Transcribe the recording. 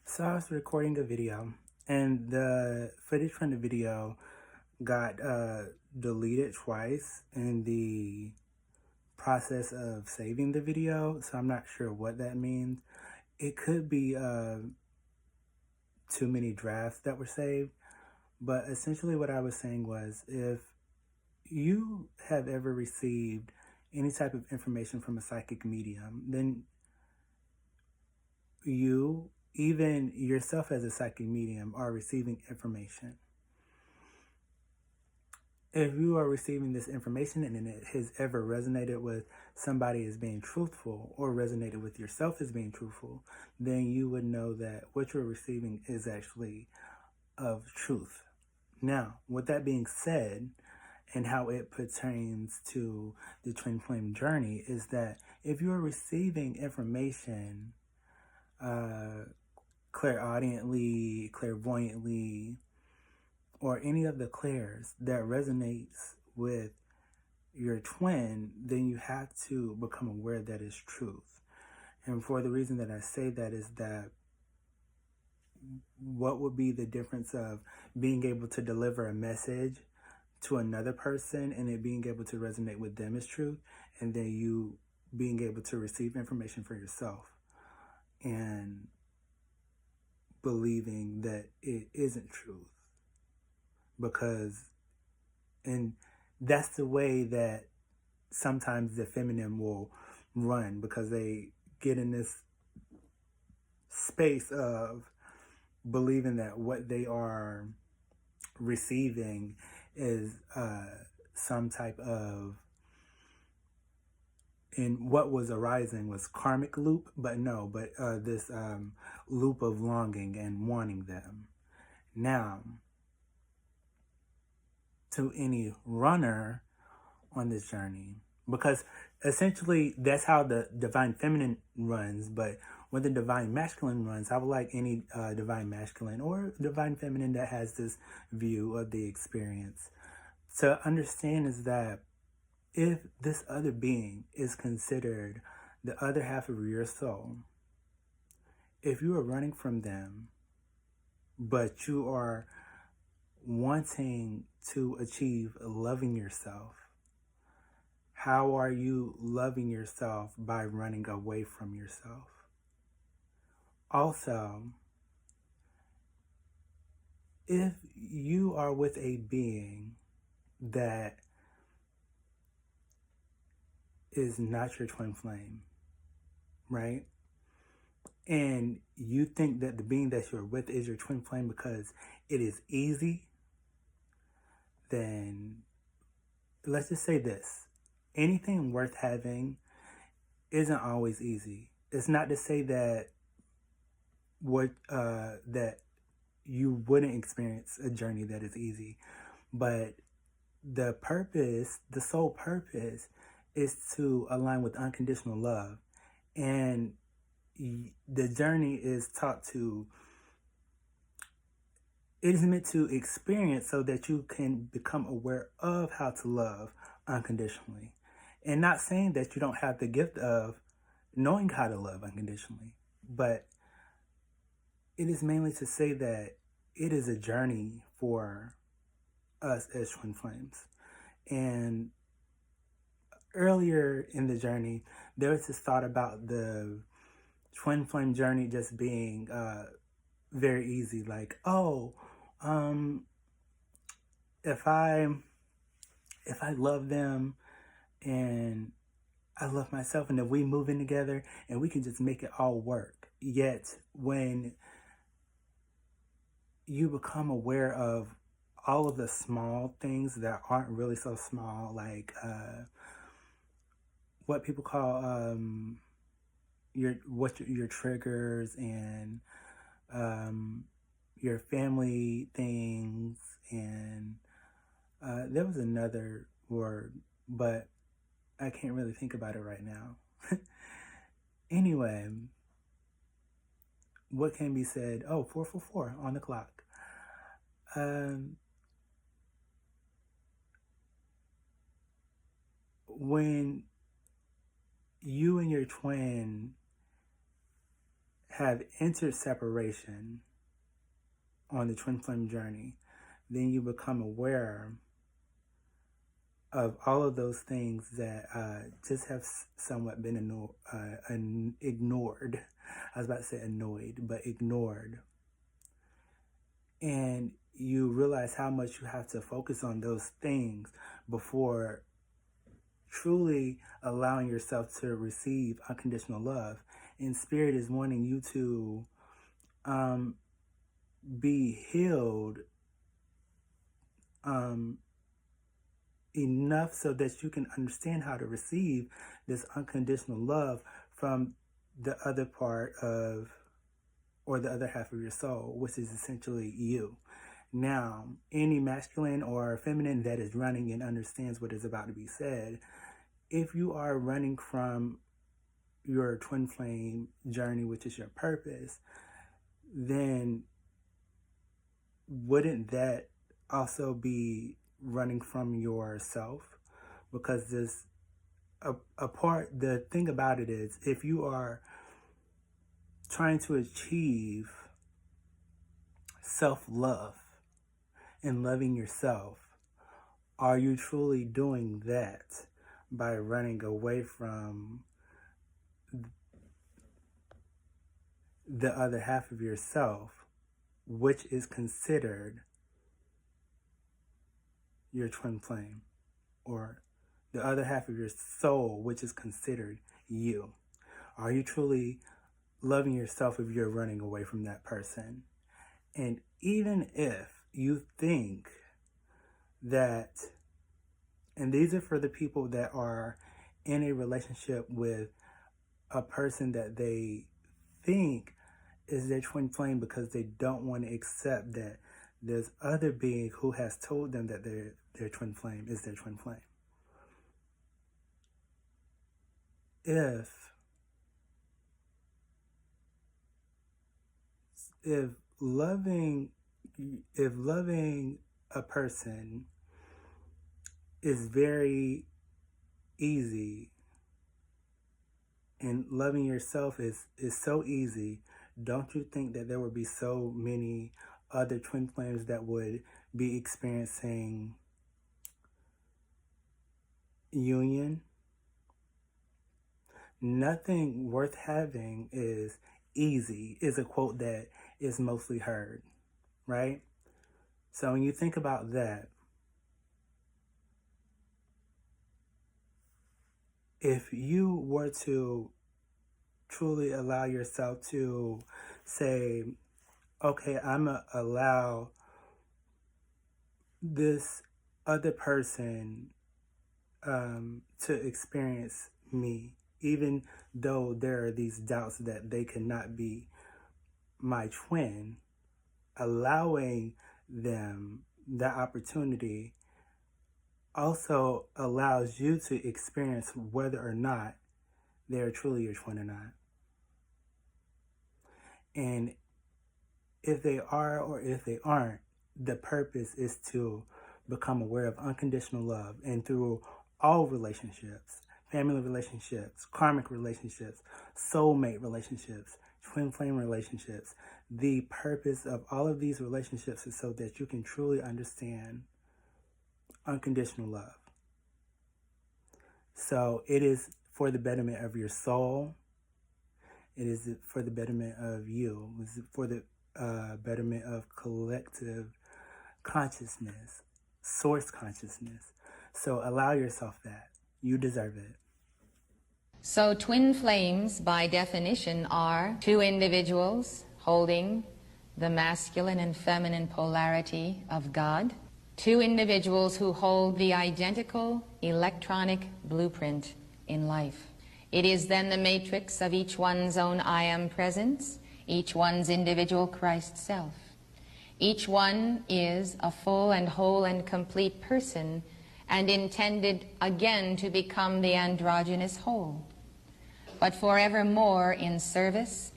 So I was recording a video, and the footage from the video got deleted twice in the process of saving the video. So I'm not sure what that means. It could be too many drafts that were saved, but essentially what I was saying was if you have ever received any type of information from a psychic medium, then you, even yourself as a psychic medium, are receiving information. If you are receiving this information and it has ever resonated with somebody as being truthful or resonated with yourself as being truthful, then you would know that what you're receiving is actually of truth. Now, with that being said, and how it pertains to the twin flame journey is that if you are receiving information clairaudiently, clairvoyantly, or any of the clairs that resonates with your twin, then you have to become aware that is truth. And for the reason that I say that is that what would be the difference of being able to deliver a message to another person and it being able to resonate with them as truth, and then you being able to receive information for yourself and believing that it isn't truth? Because, and that's the way that sometimes the feminine will run, because they get in this space of believing that what they are receiving is some type of, and what was arising was karmic loop, but no, but this loop of longing and wanting them. Now, to any runner on this journey, because essentially that's how the divine feminine runs, but when the divine masculine runs, I would like any divine masculine or divine feminine that has this view of the experience to understand is that if this other being is considered the other half of your soul, if you are running from them, but you are wanting to achieve loving yourself, how are you loving yourself by running away from yourself? Also, if you are with a being that is not your twin flame, right? And you think that the being that you're with is your twin flame because it is easy, then let's just say this. Anything worth having isn't always easy. It's not to say that that you wouldn't experience a journey that is easy, but the purpose, the sole purpose, is to align with unconditional love. And the journey is taught to, it is meant to experience so that you can become aware of how to love unconditionally. And not saying that you don't have the gift of knowing how to love unconditionally, but it is mainly to say that it is a journey for us as twin flames. And earlier in the journey, there was this thought about the twin flame journey just being very easy. Like, oh, um, if I love them and I love myself, and if we move in together and we can just make it all work. Yet when you become aware of all of the small things that aren't really so small, like what people call your triggers and your family things, and there was another word, but I can't really think about it right now. Anyway, what can be said? Oh, 444 on the clock. Um, when you and your twin have entered separation on the twin flame journey, then you become aware of all of those things that just have somewhat been ignored. I was about to say annoyed, but ignored. And you realize how much you have to focus on those things before truly allowing yourself to receive unconditional love. And Spirit is wanting you to be healed enough so that you can understand how to receive this unconditional love from the other part of, or the other half of your soul, which is essentially you. Now, any masculine or feminine that is running and understands what is about to be said, if you are running from your twin flame journey, which is your purpose, then wouldn't that also be running from yourself? Because there's the thing about it is, if you are trying to achieve self-love and loving yourself, are you truly doing that by running away from the other half of yourself, which is considered your twin flame, or the other half of your soul, which is considered you? Are you truly loving yourself if you're running away from that person? And even if you think that, and these are for the people that are in a relationship with a person that they think is their twin flame because they don't want to accept that there's other being who has told them that their twin flame is their twin flame. If loving a person is very easy, and loving yourself is so easy, don't you think that there would be so many other twin flames that would be experiencing union? Nothing worth having is easy, is a quote that is mostly heard, right? So when you think about that, if you were to truly allow yourself to say, okay, I'm going to allow this other person to experience me, even though there are these doubts that they cannot be my twin, allowing them the opportunity also allows you to experience whether or not they're truly your twin or not. And if they are or if they aren't, the purpose is to become aware of unconditional love. And through all relationships, family relationships, karmic relationships, soulmate relationships, twin flame relationships, the purpose of all of these relationships is so that you can truly understand unconditional love. So it is for the betterment of your soul. It is for the betterment of you. It is for the betterment of collective consciousness, source consciousness. So allow yourself that. You deserve it. So twin flames, by definition, are two individuals holding the masculine and feminine polarity of God. Two individuals who hold the identical electronic blueprint in life. It is then the matrix of each one's own I am presence, each one's individual Christ self. Each one is a full and whole and complete person, and intended again to become the androgynous whole, but forevermore in service